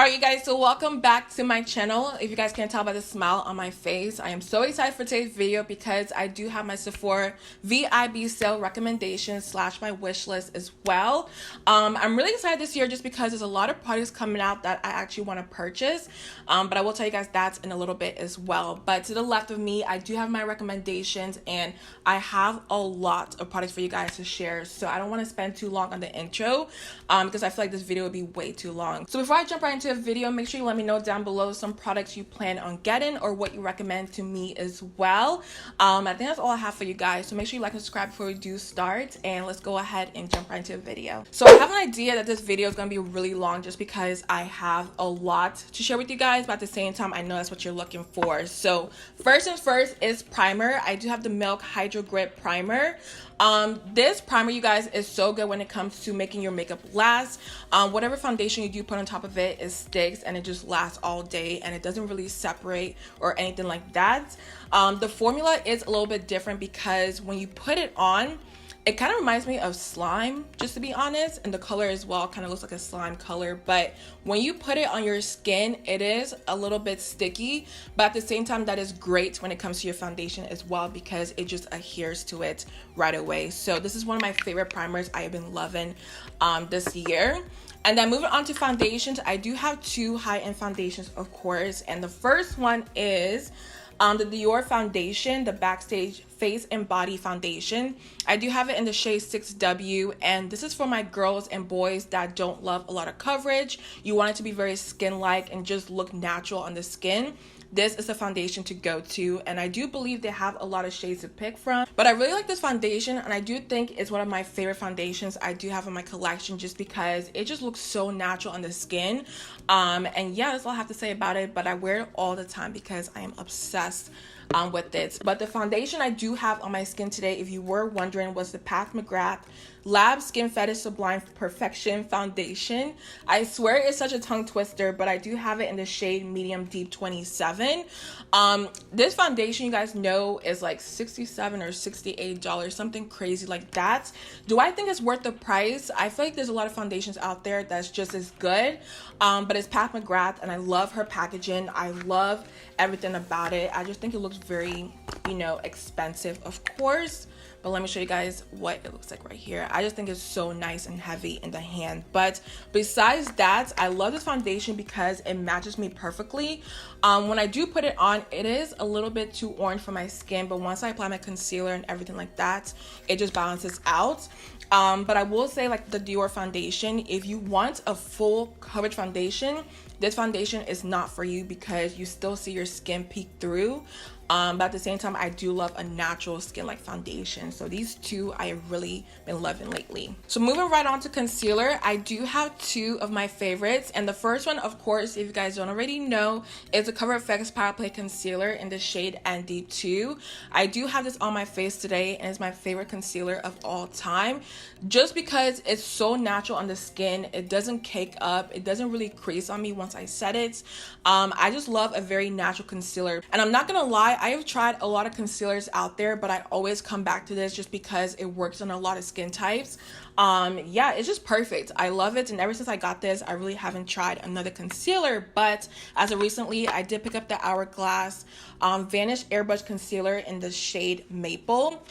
Alright, you guys, so welcome back to my channel. If you guys can't tell by the smile on my face, I am so excited for today's video because I do have my Sephora VIB Sale recommendations slash my wish list as well. I'm really excited this year just because there's a lot of products coming out that I actually want to purchase, but I will tell you guys that in a little bit as well. But to the left of me, I do have my recommendations and I have a lot of products for you guys to share, so I don't want to spend too long on the intro because I feel like this video would be way too long. So before I jump right into the video, make sure you let me know down below some products you plan on getting or what you recommend to me as well. I think that's all I have for you guys, so make sure you like and subscribe before we do start, and let's go ahead and jump right into the video. So I have an idea that this video is going to be really long just because I have a lot to share with you guys, but at the same time I know that's what you're looking for. So first things first is primer. I do have the Milk Hydro Grip Primer. This primer, you guys, is so good when it comes to making your makeup last. Whatever foundation you do put on top of it, it sticks and it just lasts all day and it doesn't really separate or anything like that. The formula is a little bit different because when you put it on, it kind of reminds me of slime, just to be honest, and the color as well kind of looks like a slime color. But when you put it on your skin, it is a little bit sticky, but at the same time that is great when it comes to your foundation as well because it just adheres to it right away. So this is one of my favorite primers I have been loving this year. And then moving on to foundations, I do have two high-end foundations, of course, and the first one is the Dior foundation, the Backstage Face and Body Foundation. I do have it in the shade 6W, and this is for my girls and boys that don't love a lot of coverage. You want it to be very skin-like and just look natural on the skin. This is a foundation to go to, and I do believe they have a lot of shades to pick from. But I really like this foundation, and I do think it's one of my favorite foundations I do have in my collection just because it just looks so natural on the skin. And yeah, that's all I have to say about it, but I wear it all the time because I am obsessed with it. But the foundation I do have on my skin today, if you were wondering, was the McGrath Lab Skin Fetish Sublime Perfection Foundation. I swear it's such a tongue twister, but I do have it in the shade Medium Deep 27. This foundation, you guys know, is like $67 or $68, something crazy like that. Do I think it's worth the price? I feel like there's a lot of foundations out there that's just as good, but it's McGrath, and I love her packaging. I love everything about it. I just think it looks very, you know, expensive, of course. But let me show you guys what it looks like right here. I just think it's so nice and heavy in the hand. But besides that, I love this foundation because it matches me perfectly. When I do put it on, it is a little bit too orange for my skin, but once I apply my concealer and everything like that, it just balances out. But I will say, like the Dior foundation, if you want a full coverage foundation, this foundation is not for you because you still see your skin peek through. But at the same time, I do love a natural skin-like foundation. So these two I have really been loving lately. So moving right on to concealer, I do have two of my favorites. And the first one, of course, if you guys don't already know, is the Cover FX Power Play Concealer in the shade Deep 2. I do have this on my face today, and it's my favorite concealer of all time. Just because it's so natural on the skin, it doesn't cake up, it doesn't really crease on me once I set it. I just love a very natural concealer. And I'm not gonna lie, I have tried a lot of concealers out there, but I always come back to this just because it works on a lot of skin types. Yeah, it's just perfect. I love it, and ever since I got this, I really haven't tried another concealer. But as of recently, I did pick up the Hourglass Vanish Airbrush Concealer in the shade Maple.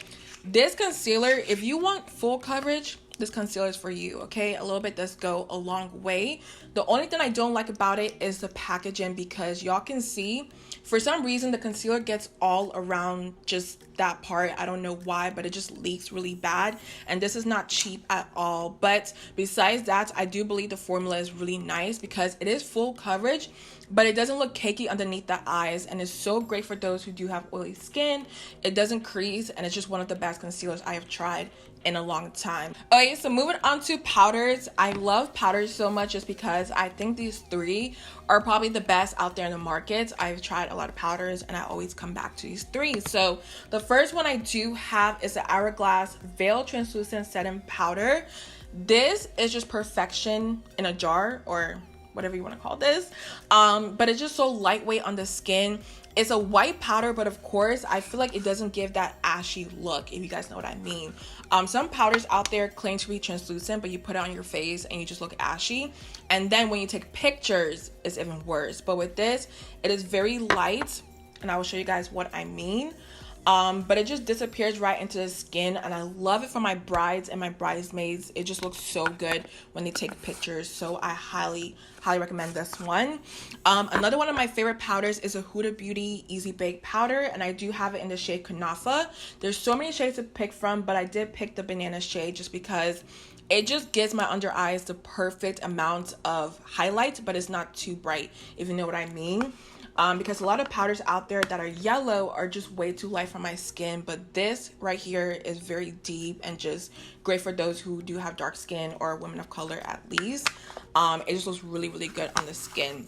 This concealer, if you want full coverage, this concealer is for you, okay? A little bit does go a long way. The only thing I don't like about it is the packaging, because y'all can see, for some reason, the concealer gets all around just that part. I don't know why, but it just leaks really bad. And this is not cheap at all. But besides that, I do believe the formula is really nice because it is full coverage, but it doesn't look cakey underneath the eyes, and it's so great for those who do have oily skin. It doesn't crease, and it's just one of the best concealers I have tried in a long time. Okay, so moving on to powders. I love powders so much just because I think these three are probably the best out there in the market. I've tried a lot of powders and I always come back to these three. So the first one I do have is the Hourglass Veil Translucent Setting Powder. This is just perfection in a jar, or whatever you want to call this. But it's just so lightweight on the skin. It's a white powder, but of course I feel like it doesn't give that ashy look, if you guys know what I mean. Some powders out there claim to be translucent, but you put it on your face and you just look ashy, and then when you take pictures it's even worse. But with this, it is very light, and I will show you guys what I mean. But it just disappears right into the skin, and I love it for my brides and my bridesmaids. It just looks so good when they take pictures, so I highly recommend this one. Another one of my favorite powders is a Huda Beauty Easy Bake powder, and I do have it in the shade Kunafa. There's so many shades to pick from, but I did pick the banana shade just because it just gives my under eyes the perfect amount of highlight, but it's not too bright, if you know what I mean. Because a lot of powders out there that are yellow are just way too light for my skin, but this right here is very deep and just great for those who do have dark skin or women of color at least. It just looks really good on the skin.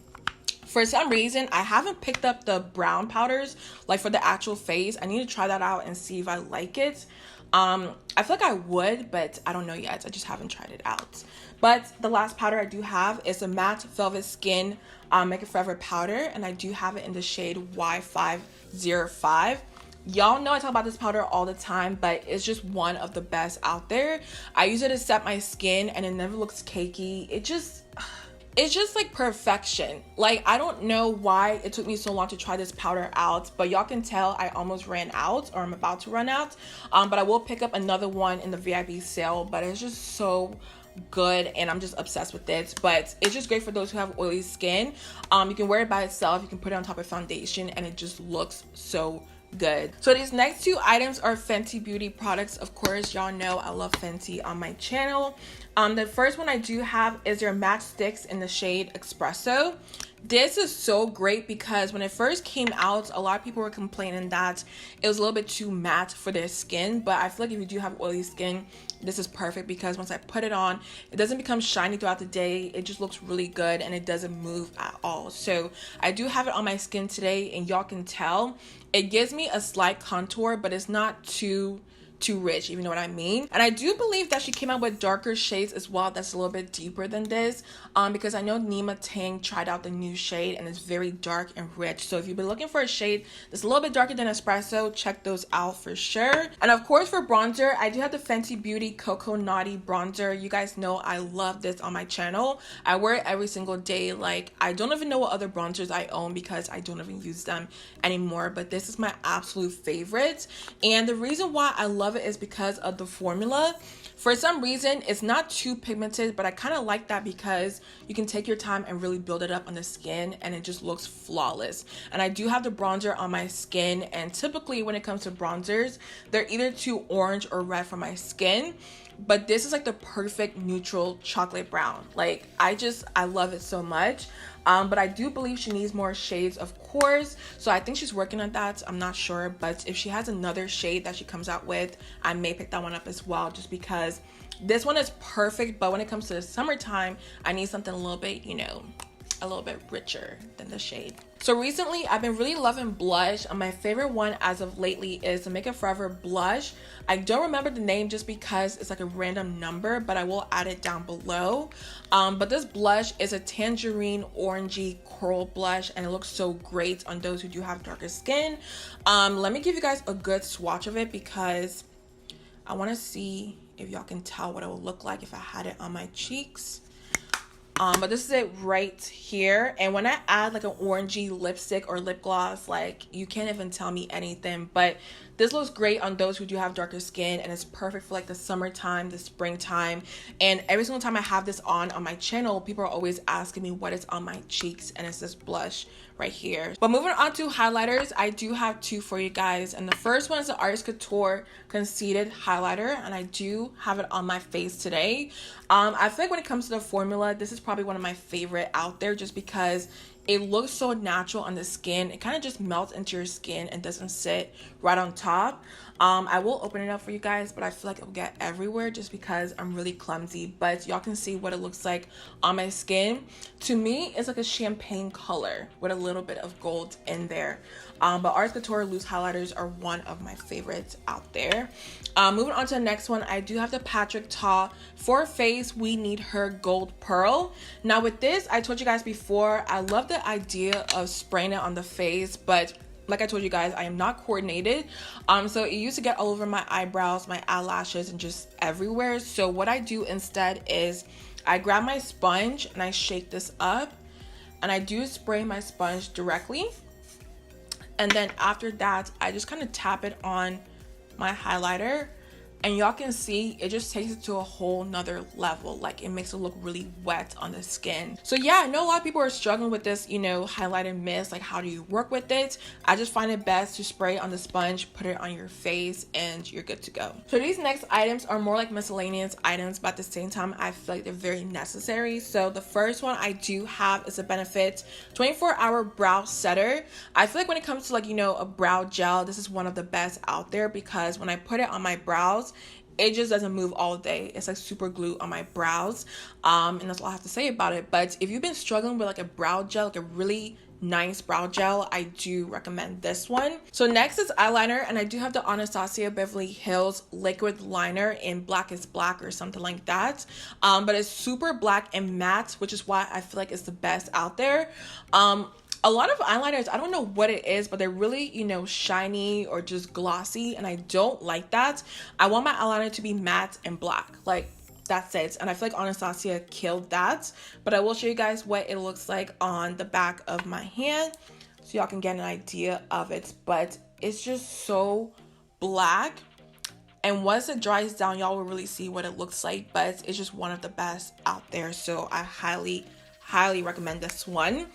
For some reason, I haven't picked up the brown powders like for the actual face. I need to try that out and see if I like it. I feel like I would, but I don't know yet. I just haven't tried it out. But the last powder I do have is a Matte Velvet Skin Make It Forever powder, and I do have it in the shade Y505. Y'all know I talk about this powder all the time, but it's just one of the best out there. I use it to set my skin, and it never looks cakey. It's just like perfection. Like, I don't know why it took me so long to try this powder out, but y'all can tell I almost ran out, or I'm about to run out. But I will pick up another one in the VIB sale, but it's just so good and I'm just obsessed with it. But it's just great for those who have oily skin. You can wear it by itself, you can put it on top of foundation, and it just looks so good. So these next two items are Fenty beauty products. Of course, y'all know I love Fenty on my channel. The first one I do have is their Matchstix in the shade Espresso. This is so great because when it first came out, a lot of people were complaining that it was a little bit too matte for their skin, but I feel like if you do have oily skin, this is perfect because once I put it on, it doesn't become shiny throughout the day. It just looks really good and it doesn't move at all. So I do have it on my skin today, and y'all can tell it gives me a slight contour, but it's not too rich, if you know what I mean. And I do believe that she came out with darker shades as well that's a little bit deeper than this, because I know Nima Tang tried out the new shade and it's very dark and rich. So if you've been looking for a shade that's a little bit darker than Espresso, check those out for sure. And of course, for bronzer, I do have the Fenty Beauty Cocoa Naughty bronzer. You guys know I love this on my channel. I wear it every single day. Like, I don't even know what other bronzers I own because I don't even use them anymore, but this is my absolute favorite. And the reason why I love it is because of the formula. For some reason, it's not too pigmented, but I kind of like that because you can take your time and really build it up on the skin, and it just looks flawless. And I do have the bronzer on my skin, and typically when it comes to bronzers, they're either too orange or red for my skin, but this is like the perfect neutral chocolate brown. Like, I love it so much. But I do believe she needs more shades, of course, so I think she's working on that. I'm not sure, but if she has another shade that she comes out with, I may pick that one up as well, just because this one is perfect. But when it comes to the summertime, I need something a little bit, you know, a little bit richer than the shade. So recently I've been really loving blush, and my favorite one as of lately is the Make It Forever blush. I don't remember the name just because it's like a random number, but I will add it down below. But this blush is a tangerine orangey coral blush, and it looks so great on those who do have darker skin. Let me give you guys a good swatch of it because I want to see if y'all can tell what it will look like if I had it on my cheeks. But this is it right here, and when I add like an orangey lipstick or lip gloss, like, you can't even tell me anything. But this looks great on those who do have darker skin, and it's perfect for like the summertime, the springtime. And every single time I have this on my channel, people are always asking me what is on my cheeks, and it's this blush right here. But moving on to highlighters, I do have two for you guys, and the first one is the Artist Couture Conceited highlighter, and I do have it on my face today. I feel like when it comes to the formula, this is probably one of my favorite out there, just because it looks so natural on the skin. It kind of just melts into your skin and doesn't sit right on top. I will open it up for you guys, but I feel like it will get everywhere just because I'm really clumsy. But y'all can see what it looks like on my skin. To me, it's like a champagne color with a little bit of gold in there. But Art Couture loose highlighters are one of my favorites out there. Moving on to the next one, I do have the Patrick Ta For Face We Need Her Gold Pearl. Now with this, I told you guys before, I love the idea of spraying it on the face, but like I told you guys, I am not coordinated. So it used to get all over my eyebrows, my eyelashes, and just everywhere. So what I do instead is I grab my sponge and I shake this up, and I do spray my sponge directly. And then after that, I just kind of tap it on my highlighter, and y'all can see it just takes it to a whole nother level. Like, it makes it look really wet on the skin. So yeah, I know a lot of people are struggling with this, you know, highlighter mist. Like, how do you work with it? I just find it best to spray it on the sponge, put it on your face, and you're good to go. So these next items are more like miscellaneous items, but at the same time, I feel like they're very necessary. So the first one I do have is a Benefit 24-hour brow setter. I feel like when it comes to, like, you know, a brow gel, this is one of the best out there, because when I put it on my brows, it just doesn't move all day. It's like super glue on my brows. And that's all I have to say about it. But if you've been struggling with like a brow gel, like a really nice brow gel, I do recommend this one. So next is eyeliner, and I do have the Anastasia Beverly Hills liquid liner in Black is Black or something like that. But it's super black and matte, which is why I feel like it's the best out there. A lot of eyeliners, I don't know what it is, but they're really, you know, shiny or just glossy, and I don't like that. I want my eyeliner to be matte and black. Like, that's it. And I feel like Anastasia killed that. But I will show you guys what it looks like on the back of my hand so y'all can get an idea of it. But it's just so black. And once it dries down, y'all will really see what it looks like. But it's just one of the best out there. So I highly, highly recommend this one.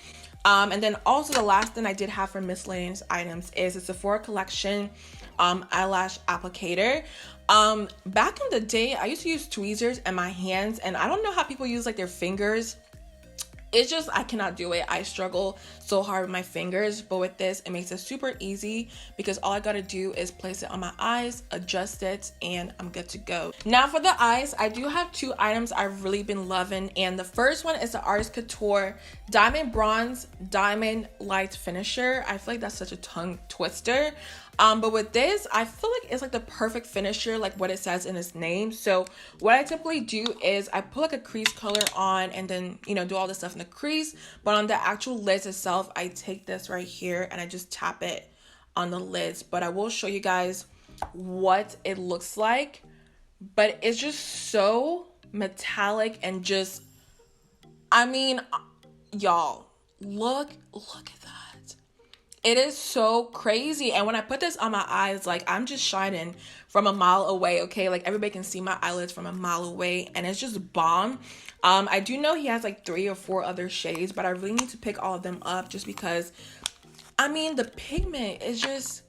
And then also the last thing I did have for miscellaneous items is a Sephora collection eyelash applicator. Back in the day, I used to use tweezers in my hands, and I don't know how people use like their fingers. It's just, I cannot do it. I struggle so hard with my fingers, but with this, it makes it super easy because all I gotta do is place it on my eyes, adjust it, and I'm good to go. Now for the eyes, I do have two items I've really been loving, and the first one is the Art Couture Diamond Bronze Diamond Light Finisher. I feel like that's such a tongue twister. But with this, I feel like it's like the perfect finisher, like what it says in its name. So what I typically do is I put like a crease color on and then, you know, do all this stuff in the crease. But on the actual lids itself, I take this right here and I just tap it on the lids. But I will show you guys what it looks like. But it's just so metallic and just, I mean, y'all, look at that. It is so crazy. And when I put this on my eyes, like, I'm just shining from a mile away, okay? Like, everybody can see my eyelids from a mile away, and it's just bomb. I do know he has like 3 or 4 other shades, but I really need to pick all of them up just because, I mean, the pigment is just,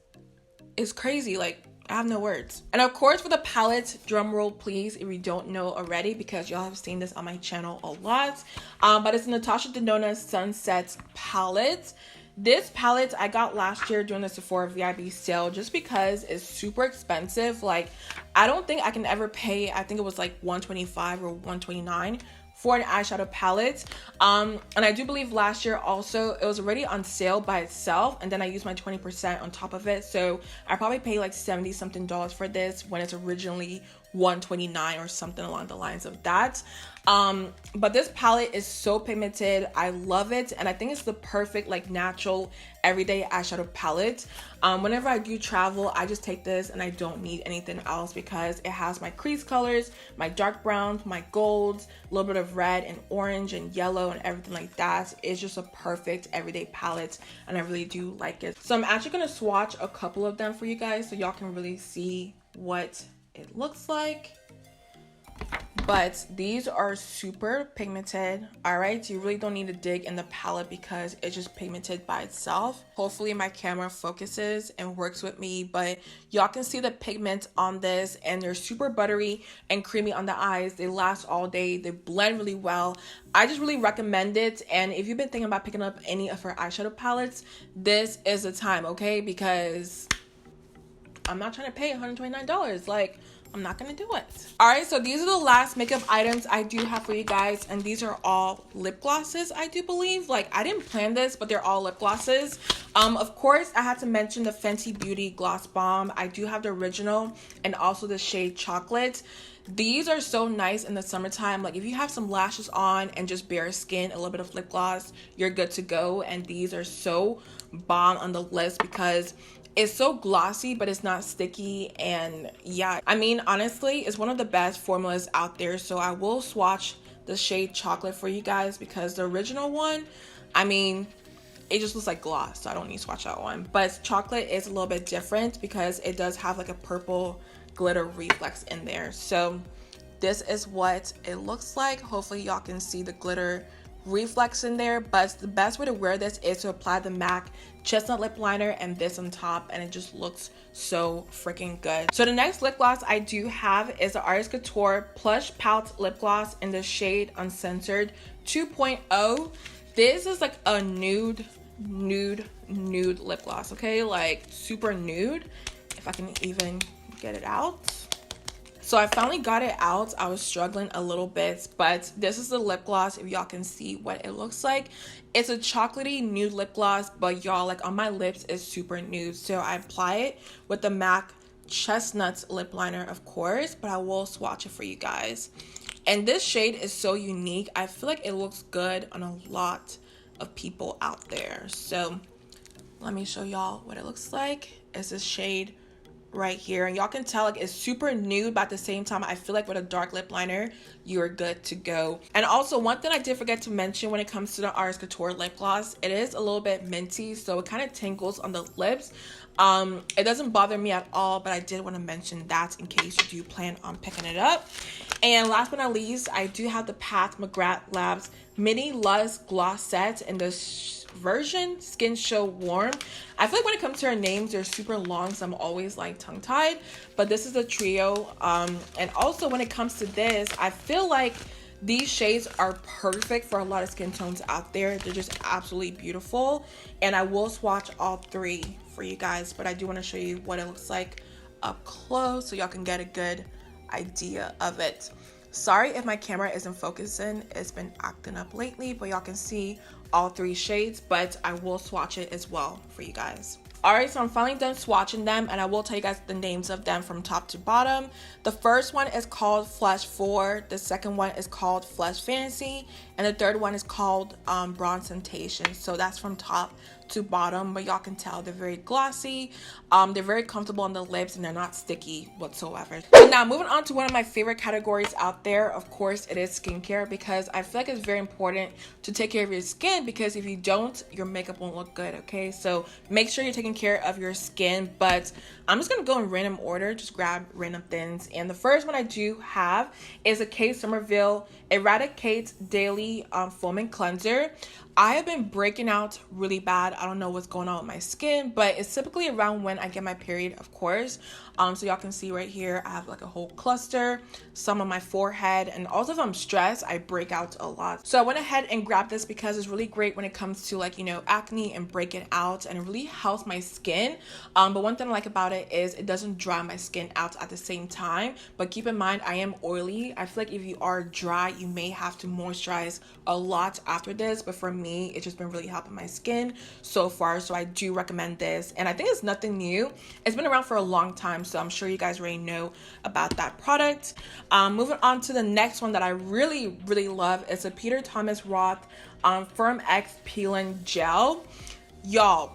it's crazy. Like, I have no words. And of course, for the palette, drum roll please if you don't know already, because y'all have seen this on my channel a lot. But it's Natasha Denona Sunset palette. This palette I got last year during the Sephora VIB sale just because it's super expensive. Like, I don't think I can ever pay, I think it was like $125 or $129 for an eyeshadow palette. And I do believe last year also it was already on sale by itself, and then I used my 20% on top of it. So I probably paid like $70 something for this when it's originally $129 or something along the lines of that. But this palette is so pigmented. I love it, and I think it's the perfect like natural everyday eyeshadow palette. Whenever I do travel, I just take this and I don't need anything else because it has my crease colors, my dark browns, my golds, a little bit of red and orange and yellow and everything like that. It's just a perfect everyday palette, and I really do like it. So I'm actually gonna swatch a couple of them for you guys so y'all can really see what it looks like. but these are super pigmented. All right, you really don't need to dig in the palette because it's just pigmented by itself. Hopefully my camera focuses and works with me, but y'all can see the pigment on this, and they're super buttery and creamy on the eyes. They last all day. They blend really well. I just really recommend it. And if you've been thinking about picking up any of her eyeshadow palettes, this is the time, okay? Because I'm not trying to pay $129. Like, I'm not gonna do it. All right, so these are the last makeup items I do have for you guys, and these are all lip glosses, I do believe. Like, I didn't plan this, but they're all lip glosses. Of course, I had to mention the Fenty Beauty Gloss Bomb. I do have the original and also the shade Chocolate. These are so nice in the summertime. Like, if you have some lashes on and just bare skin, a little bit of lip gloss, you're good to go. And these are so bomb on the lips because it's so glossy, but it's not sticky. And yeah, I mean, honestly, it's one of the best formulas out there. So I will swatch the shade Chocolate for you guys because the original one, I mean, it just looks like gloss, so I don't need to swatch that one. But Chocolate is a little bit different because it does have like a purple glitter reflex in there. So this is what it looks like. Hopefully y'all can see the glitter reflex in there, but the best way to wear this is to apply the MAC chestnut lip liner and this on top, and it just looks so freaking good. So the next lip gloss I do have is the Artist Couture Plush Pout Lip Gloss in the shade Uncensored 2.0. This is like a nude lip gloss, okay? Like super nude, if I can even get it out. So I finally got it out. I was struggling a little bit, but this is the lip gloss if y'all can see what it looks like. It's a chocolatey nude lip gloss, but y'all, like on my lips it's super nude. So I apply it with the MAC Chestnut lip liner, of course, but I will swatch it for you guys. And this shade is so unique. I feel like it looks good on a lot of people out there. So let me show y'all what it looks like. It's this shade right here, and y'all can tell like it's super nude, but at the same time I feel like with a dark lip liner you're good to go. And also, one thing I did forget to mention when it comes to the Artist Couture lip gloss, it is a little bit minty, so it kind of tingles on the lips. It doesn't bother me at all, but I did want to mention that in case you do plan on picking it up. And last but not least, I do have the Pat McGrath Labs Mini Lush Gloss Set in this version Skin Show Warm. I feel like when it comes to her names, they're super long, so I'm always like tongue-tied, but this is a trio. And also when it comes to this, I feel like these shades are perfect for a lot of skin tones out there. They're just absolutely beautiful, and I will swatch all three for you guys, but I do want to show you what it looks like up close so y'all can get a good idea of it. Sorry if my camera isn't focusing, it's been acting up lately, but y'all can see all three shades, but I will swatch it as well for you guys. Alright, so I'm finally done swatching them, and I will tell you guys the names of them from top to bottom. The first one is called Flash 4, the second one is called Flash Fantasy, and the third one is called Bronze Temptation. So that's from top to bottom, but y'all can tell they're very glossy, they're very comfortable on the lips, and they're not sticky whatsoever. So now moving on to one of my favorite categories out there, of course it is skincare, because I feel like it's very important to take care of your skin, because if you don't, your makeup won't look good. Okay, so make sure you're taking care of your skin, but I'm just gonna go in random order, just grab random things. And the first one I do have is a Kate Somerville Eradicate Daily Foaming Cleanser. I have been breaking out really bad. I don't know what's going on with my skin, but it's typically around when I get my period, of course. So y'all can see right here, I have like a whole cluster, some on my forehead, and also if I'm stressed, I break out a lot. So I went ahead and grabbed this because it's really great when it comes to like, you know, acne and breaking out, and it really helps my skin. But one thing I like about it is it doesn't dry my skin out at the same time. But keep in mind, I am oily. I feel like if you are dry, you may have to moisturize a lot after this, but for me, it's just been really helping my skin so far. So I do recommend this, and I think it's nothing new. It's been around for a long time, so I'm sure you guys already know about that product. Moving on to the next one that I really love is a Peter Thomas Roth Firm X Peeling Gel. Y'all,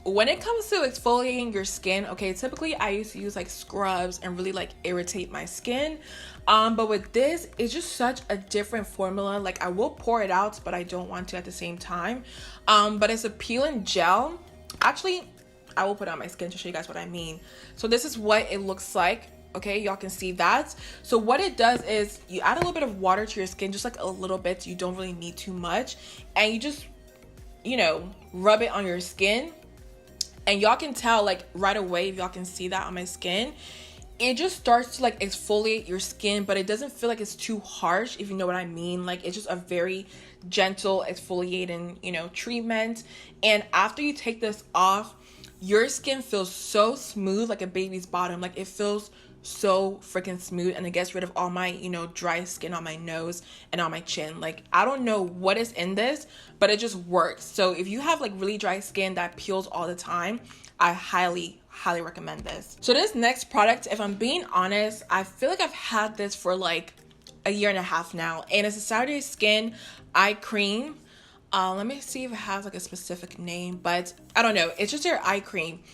when it comes to exfoliating your skin, okay, typically I used to use like scrubs and really like irritate my skin. But with this, it's just such a different formula. Like, I will pour it out, but I don't want to at the same time. But it's a peeling gel. Actually, I will put it on my skin to show you guys what I mean. So this is what it looks like Okay, y'all can see that. So what it does is you add a little bit of water to your skin, just like a little bit, so you don't really need too much, and you just, you know, rub it on your skin. And y'all can tell like right away, if y'all can see that on my skin, it just starts to like exfoliate your skin, but it doesn't feel like it's too harsh, if you know what I mean. Like, it's just a very gentle exfoliating, you know, treatment. And after you take this off, your skin feels so smooth, like a baby's bottom. Like, it feels so freaking smooth, and it gets rid of all my, you know, dry skin on my nose and on my chin. Like, I don't know what is in this, but it just works. So if you have like really dry skin that peels all the time, I highly recommend this. So this next product, if I'm being honest, I feel like I've had this for like a year and a half now, and it's a Saturday Skin eye cream. Let me see if it has like a specific name, but I don't know. It's just their eye cream.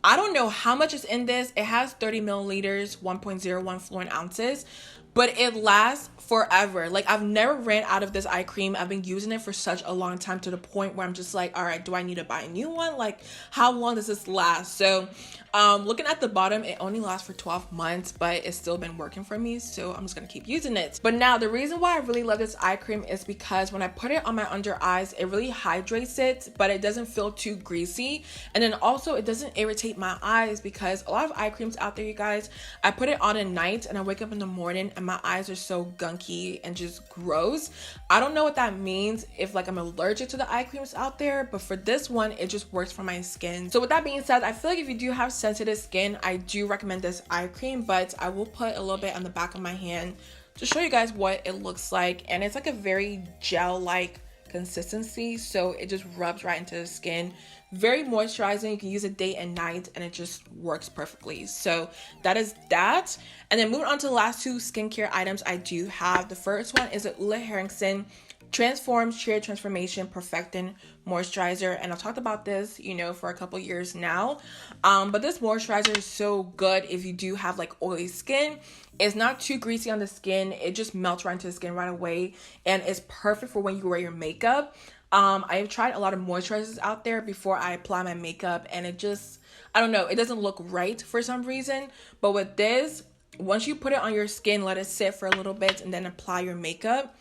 I don't know how much is in this. It has 30 milliliters, 1.01 fluid ounces, but it lasts forever. Like, I've never ran out of this eye cream. I've been using it for such a long time, to the point where I'm just like, all right, do I need to buy a new one? Like, how long does this last? So looking at the bottom, it only lasts for 12 months, but it's still been working for me, so I'm just gonna keep using it. But now, the reason why I really love this eye cream is because when I put it on my under eyes, it really hydrates it, but it doesn't feel too greasy. And then also, it doesn't irritate my eyes, because a lot of eye creams out there, you guys, I put it on at night and I wake up in the morning and my eyes are so gunky and just gross. I don't know what that means, if like I'm allergic to the eye creams out there, but for this one, it just works for my skin. So with that being said, I feel like if you do have sensitive skin, I do recommend this eye cream, but I will put a little bit on the back of my hand to show you guys what it looks like. And it's like a very gel-like consistency, so it just rubs right into the skin. Very moisturizing. You can use it day and night, and it just works perfectly. So that is that. And then moving on to the last two skincare items I do have. The first one is a Ulla Henriksen Transform Sheer Transformation Perfecting Moisturizer, and I've talked about this, you know, for a couple years now. But this moisturizer is so good if you do have like oily skin. It's not too greasy on the skin. It just melts right into the skin right away, and it's perfect for when you wear your makeup. I've tried a lot of moisturizers out there before I apply my makeup, and it just, I don't know, it doesn't look right for some reason. But with this, once you put it on your skin, let it sit for a little bit, and then apply your makeup,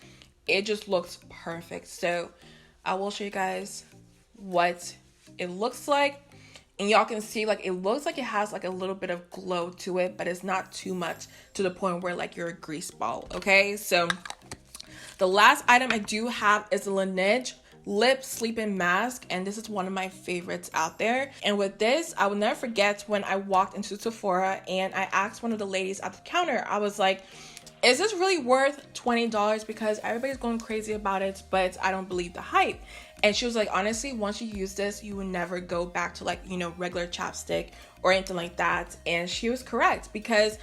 it just looks perfect. So I will show you guys what it looks like, and y'all can see like it looks like it has like a little bit of glow to it, but it's not too much to the point where like you're a grease ball. Okay, so the last item I do have is the Laneige Lip Sleeping Mask, and this is one of my favorites out there. And with this, I will never forget when I walked into Sephora and I asked one of the ladies at the counter, I was like, is this really worth $20? Because everybody's going crazy about it, but I don't believe the hype. And she was like, honestly, once you use this, you will never go back to like, you know, regular chapstick or anything like that. And she was correct, because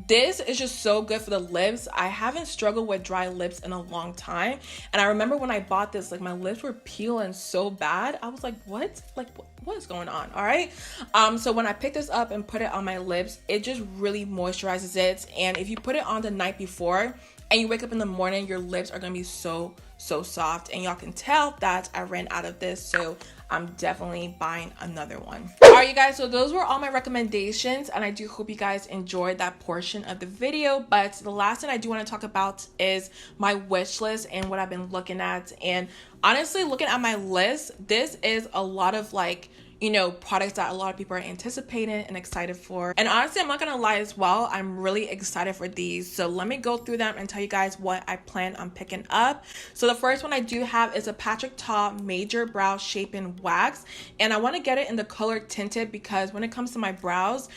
this is just so good for the lips. I haven't struggled with dry lips in a long time. And I remember when I bought this, like my lips were peeling so bad. I was like, what? Like, what is going on? All right. So when I picked this up and put it on my lips, it just really moisturizes it. And if you put it on the night before and you wake up in the morning, your lips are going to be so soft. And y'all can tell that I ran out of this. So I'm definitely buying another one. All right, you guys, so those were all my recommendations, and I do hope you guys enjoyed that portion of the video. But the last thing I do want to talk about is my wish list and what I've been looking at. And honestly, looking at my list, this is a lot of like, you know, products that a lot of people are anticipating and excited for. And honestly, I'm not gonna lie as well, I'm really excited for these. So let me go through them and tell you guys what I plan on picking up. So the first one I do have is a Patrick Ta Major Brow Shaping Wax, and I want to get it in the color Tinted, because when it comes to my brows,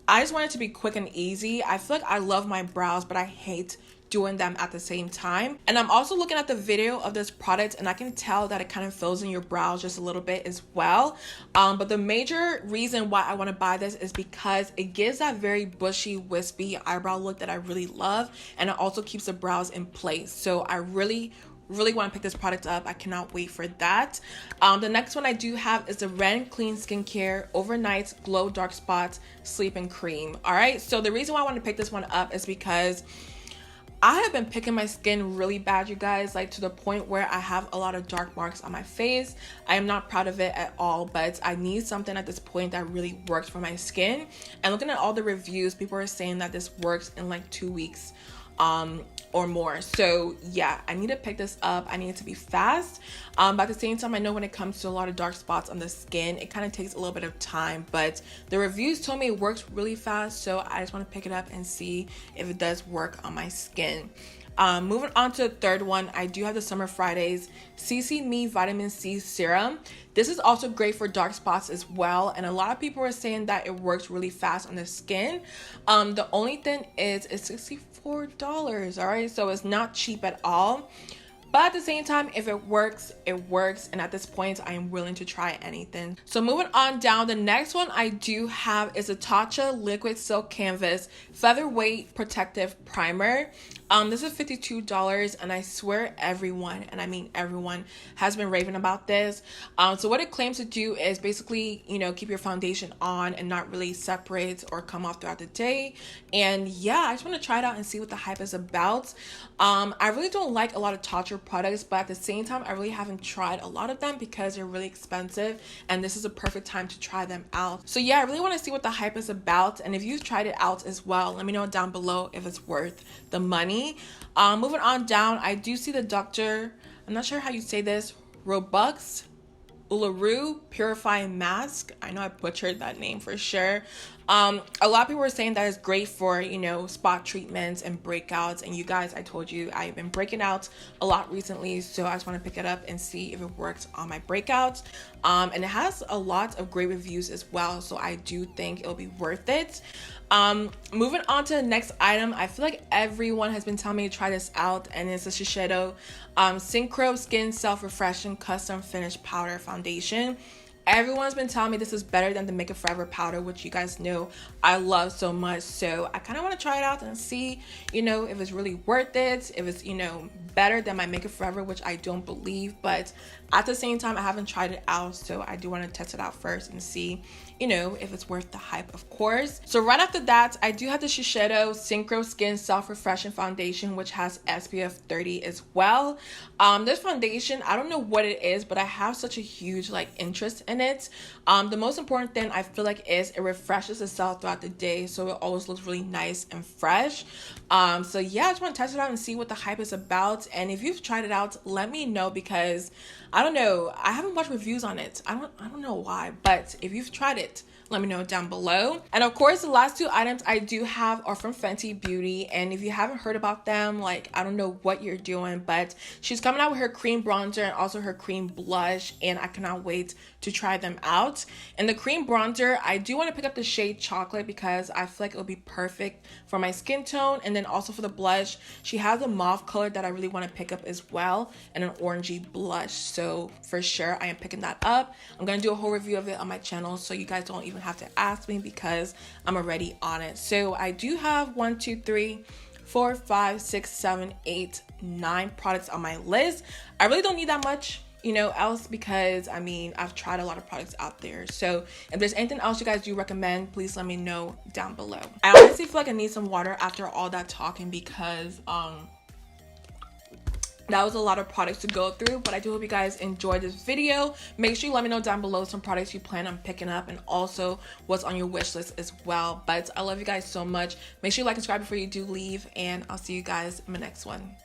I just want it to be quick and easy. I feel like I love my brows, but I hate doing them at the same time. And I'm also looking at the video of this product, and I can tell that it kind of fills in your brows just a little bit as well. But the major reason why I want to buy this is because it gives that very bushy, wispy eyebrow look that I really love, and it also keeps the brows in place. So I really want to pick this product up. I cannot wait for that. The next one I do have is the Ren Clean Skincare Overnight Glow Dark Spot Sleeping Cream. All right, so the reason why I want to pick this one up is because I have been picking my skin really bad, you guys, like to the point where I have a lot of dark marks on my face. I am not proud of it at all, but I need something at this point that really works for my skin. And looking at all the reviews, people are saying that this works in like 2 weeks or more. So yeah, I need to pick this up. I need it to be fast, but at the same time, I know when it comes to a lot of dark spots on the skin, it kind of takes a little bit of time, but the reviews told me it works really fast, so I just want to pick it up and see if it does work on my skin. Moving on to the third one, I do have the Summer Fridays CC Me Vitamin C Serum. This is also great for dark spots as well, and a lot of people are saying that it works really fast on the skin. The only thing is it's $64, all right? So it's not cheap at all. But at the same time, if it works, it works. And at this point, I am willing to try anything. So moving on down, the next one I do have is a Tatcha Liquid Silk Canvas Featherweight Protective Primer. This is $52, and I swear everyone, and I mean everyone, has been raving about this. So what it claims to do is basically, you know, keep your foundation on and not really separate or come off throughout the day. And yeah, I just want to try it out and see what the hype is about. I really don't like a lot of Tatcha products, but at the same time, I really haven't tried a lot of them because they're really expensive, and this is a perfect time to try them out. So yeah, I really want to see what the hype is about, and if you've tried it out as well, let me know down below if it's worth the money. Moving on down, I do see the Dr. I'm not sure how you say this, Robux Uluru Purifying Mask. I know I butchered that name for sure. A lot of people were saying that it's great for, you know, spot treatments and breakouts. And you guys, I told you I've been breaking out a lot recently, so I just want to pick it up and see if it works on my breakouts. And it has a lot of great reviews as well, so I do think it'll be worth it. Moving on to the next item, I feel like everyone has been telling me to try this out, and it's a Shiseido Synchro Skin Self-Refreshing Custom Finish Powder Foundation. Everyone's been telling me this is better than the Makeup Forever powder, which you guys know I love so much. So I kind of want to try it out and see, you know, if it's really worth it, if it's, you know, better than my Makeup Forever, which I don't believe. But at the same time, I haven't tried it out, so I do want to test it out first and see, you know, if it's worth the hype, of course. So right after that, I do have the Shiseido Synchro Skin Self-Refreshing Foundation, which has SPF 30 as well. This foundation, I don't know what it is, but I have such a huge like interest in it. The most important thing I feel like is it refreshes itself throughout the day, so it always looks really nice and fresh. So yeah, I just want to test it out and see what the hype is about. And if you've tried it out, let me know, because I don't know, I haven't watched reviews on it. I don't know why, but if you've tried it, let me know down below. And of course, the last two items I do have are from Fenty Beauty, and if you haven't heard about them, like, I don't know what you're doing, but she's coming out with her cream bronzer and also her cream blush, and I cannot wait to try them out. And the cream bronzer, I do want to pick up the shade Chocolate because I feel like it'll be perfect for my skin tone. And then also for the blush, she has a mauve color that I really want to pick up as well, and an orangey blush. So for sure, I am picking that up. I'm going to do a whole review of it on my channel, so you guys don't even have to ask me because I'm already on it. So I do have 1, 2, 3, 4, 5, 6, 7, 8, 9 products on my list. I really don't need that much, you know, else, because I mean, I've tried a lot of products out there. So if there's anything else you guys do recommend, please let me know down below. I honestly feel like I need some water after all that talking, because that was a lot of products to go through, but I do hope you guys enjoyed this video. Make sure you let me know down below some products you plan on picking up, and also what's on your wish list as well. But I love you guys so much. Make sure you like and subscribe before you do leave, and I'll see you guys in the next one.